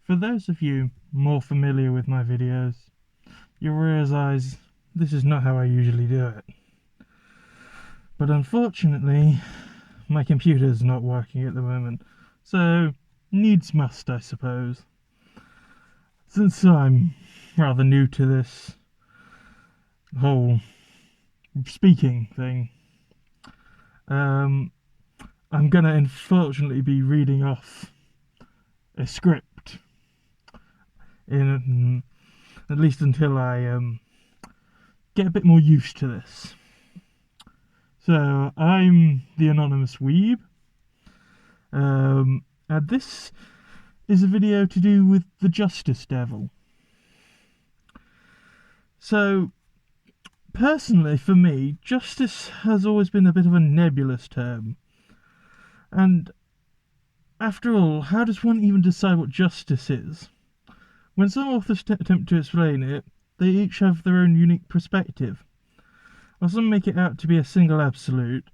For those of you more familiar with my videos, you'll realise this is not how I usually do it. But unfortunately, my computer's not working at the moment, so needs must, I suppose. Since I'm rather new to this whole speaking thing, I'm gonna unfortunately be reading off a script in at least until I get a bit more used to this. So I'm the Anonymous Weeb, and this is a video to do with the Justice Devil. So personally, for me, justice has always been a bit of a nebulous term. And after all, how does one even decide what justice is? When some authors attempt to explain it, they each have their own unique perspective. Or some make it out to be a single absolute,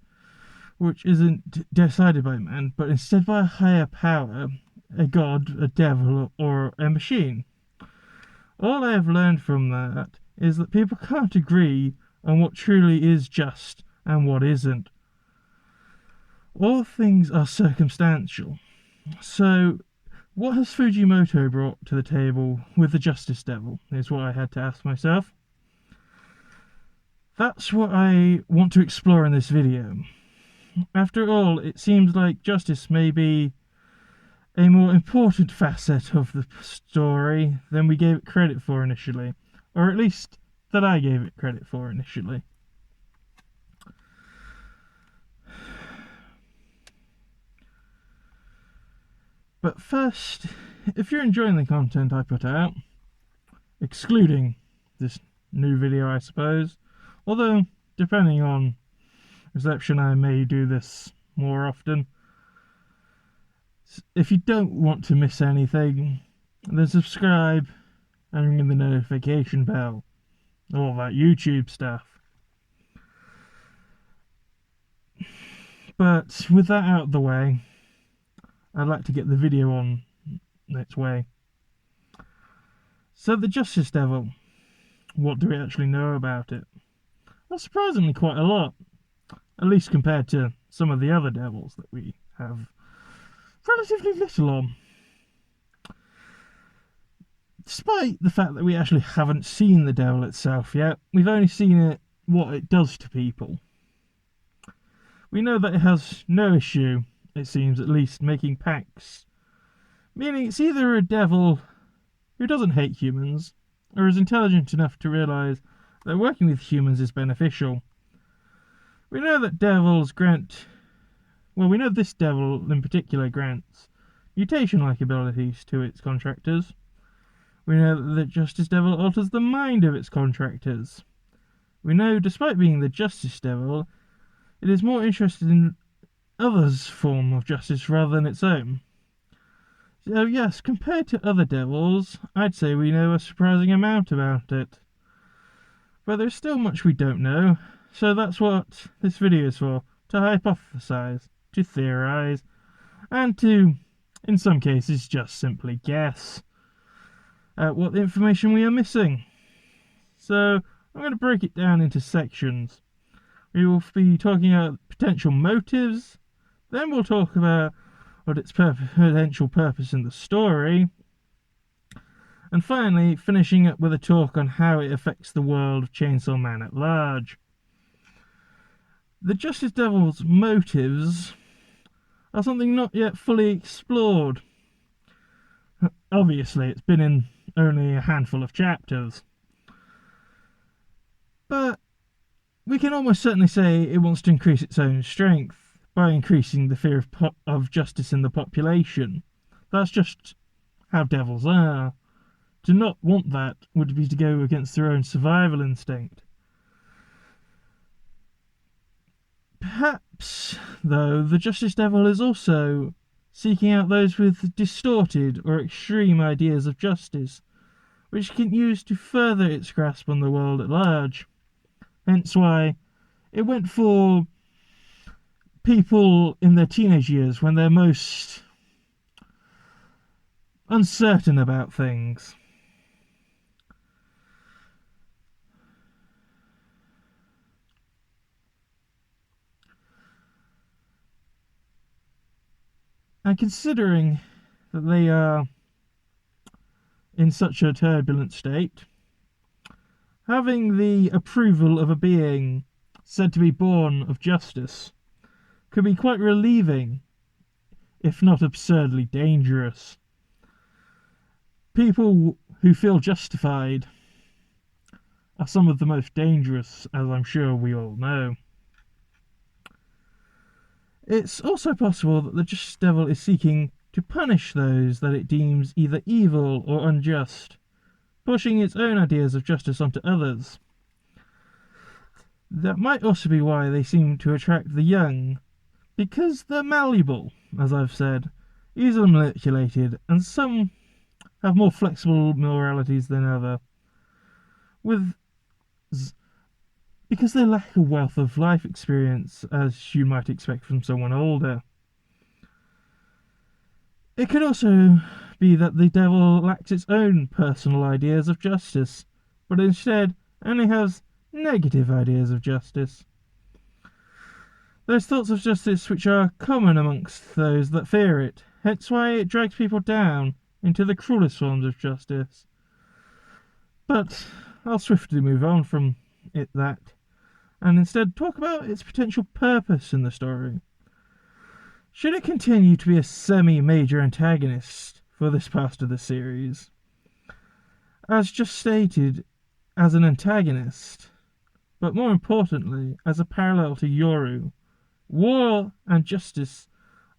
which isn't decided by man, but instead by a higher power, a god, a devil, or a machine. All I have learned from that is that people can't agree on what truly is just and what isn't. All things are circumstantial. So, what has Fujimoto brought to the table with the Justice Devil, is what I had to ask myself. That's what I want to explore in this video. After all, it seems like justice may be a more important facet of the story than we gave it credit for initially, or at least that I gave it credit for initially. But first, if you're enjoying the content I put out, excluding this new video I suppose, although depending on reception I may do this more often. If you don't want to miss anything, then subscribe and ring the notification bell. All that YouTube stuff. But with that out of the way, I'd like to get the video on its way. So the Justice Devil, what do we actually know about it? Well, surprisingly quite a lot, at least compared to some of the other devils that we have relatively little on. Despite the fact that we actually haven't seen the devil itself yet, we've only seen it, what it does to people. We know that it has no issue, it seems at least, making pacts, meaning it's either a devil who doesn't hate humans, or is intelligent enough to realise that working with humans is beneficial. We know that devils grant... Well, we know this devil in particular grants mutation-like abilities to its contractors. We know that the Justice Devil alters the mind of its contractors. We know, despite being the Justice Devil, it is more interested in others' form of justice rather than its own. So yes, compared to other devils, I'd say we know a surprising amount about it. But there's still much we don't know, so that's what this video is for, to hypothesize, to theorize, and to, in some cases, just simply guess at what information we are missing. So I'm going to break it down into sections. We will be talking about potential motives, then we'll talk about what its potential purpose in the story, and finally finishing up with a talk on how it affects the world of Chainsaw Man at large. The Justice Devil's motives are something not yet fully explored. Obviously, it's been in only a handful of chapters, but we can almost certainly say it wants to increase its own strength by increasing the fear of justice in the population. That's just how devils are. To not want that would be to go against their own survival instinct. Perhaps, though, the Justice Devil is also seeking out those with distorted or extreme ideas of justice, which it can use to further its grasp on the world at large. Hence why it went for people in their teenage years when they're most uncertain about things. And considering that they are in such a turbulent state, having the approval of a being said to be born of justice could be quite relieving, if not absurdly dangerous. People who feel justified are some of the most dangerous, as I'm sure we all know. It's also possible that the Justice Devil is seeking to punish those that it deems either evil or unjust, pushing its own ideas of justice onto others. That might also be why they seem to attract the young, because they're malleable, as I've said, easily manipulated, and some have more flexible moralities than others, because they lack a wealth of life experience, as you might expect from someone older. It could also be that the devil lacks its own personal ideas of justice, but instead only has negative ideas of justice. Those thoughts of justice which are common amongst those that fear it, hence why it drags people down into the cruelest forms of justice. But I'll swiftly move on from that, and instead talk about its potential purpose in the story. Should it continue to be a semi-major antagonist for this part of the series, as just stated, as an antagonist, but more importantly, as a parallel to Yoru, war and justice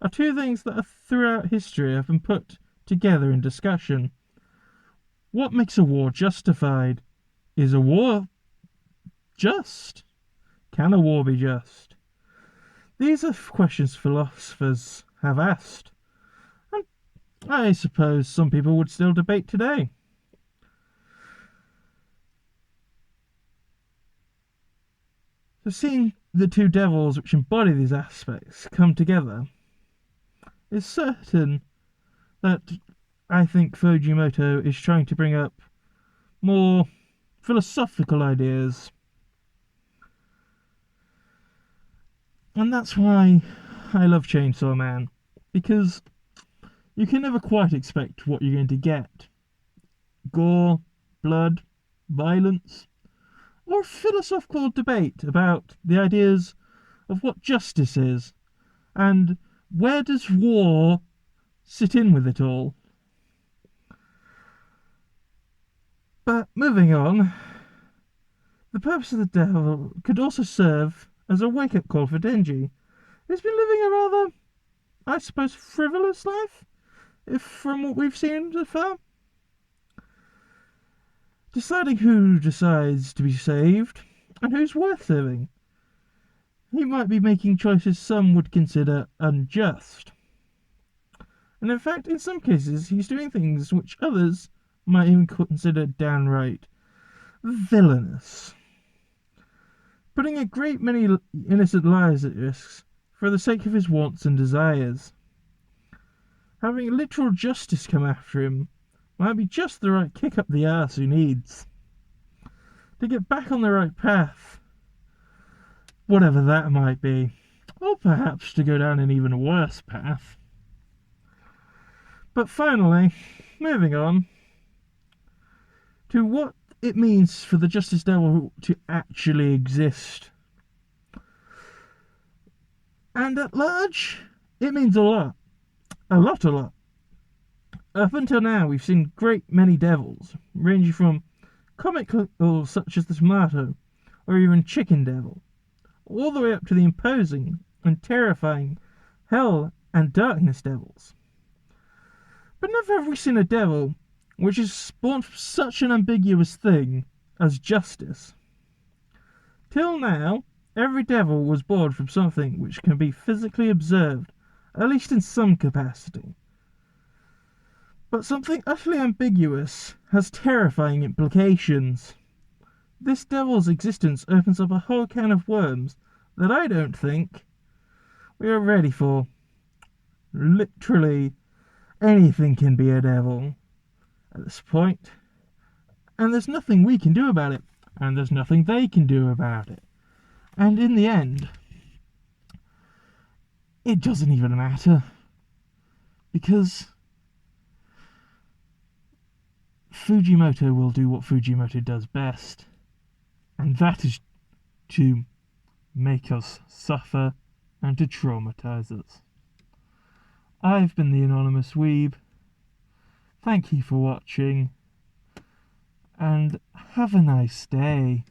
are two things that throughout history have been put together in discussion. What makes a war justified? Is a war just? Can a war be just? These are questions philosophers have asked, and I suppose some people would still debate today. So seeing the two devils which embody these aspects come together is certain that I think Fujimoto is trying to bring up more philosophical ideas. And that's why I love Chainsaw Man, because you can never quite expect what you're going to get. Gore, blood, violence, or philosophical debate about the ideas of what justice is, and where does war sit in with it all. But moving on, the purpose of the devil could also serve as a wake-up call for Denji, who's been living a rather, I suppose, frivolous life, if from what we've seen so far. Deciding who decides to be saved and who's worth saving. He might be making choices some would consider unjust. And in fact, in some cases, he's doing things which others might even consider downright villainous. Putting a great many innocent lives at risk for the sake of his wants and desires. Having literal justice come after him might be just the right kick up the arse he needs to get back on the right path, whatever that might be, or perhaps to go down an even worse path. But finally, moving on to what it means for the Justice Devil to actually exist. And at large, it means a lot. A lot. Up until now, we've seen great many devils, ranging from comic devils such as the Tomato, or even Chicken Devil, all the way up to the imposing and terrifying Hell and Darkness Devils. But never have we seen a devil which is spawned from such an ambiguous thing as justice. Till now, every devil was born from something which can be physically observed, at least in some capacity. But something utterly ambiguous has terrifying implications. This devil's existence opens up a whole can of worms that I don't think we are ready for. Literally anything can be a devil at this point, and there's nothing we can do about it, and there's nothing they can do about it. And in the end, it doesn't even matter, because Fujimoto will do what Fujimoto does best, and that is to make us suffer and to traumatize us. I've been the Anonymous Weeb. Thank you for watching, and have a nice day.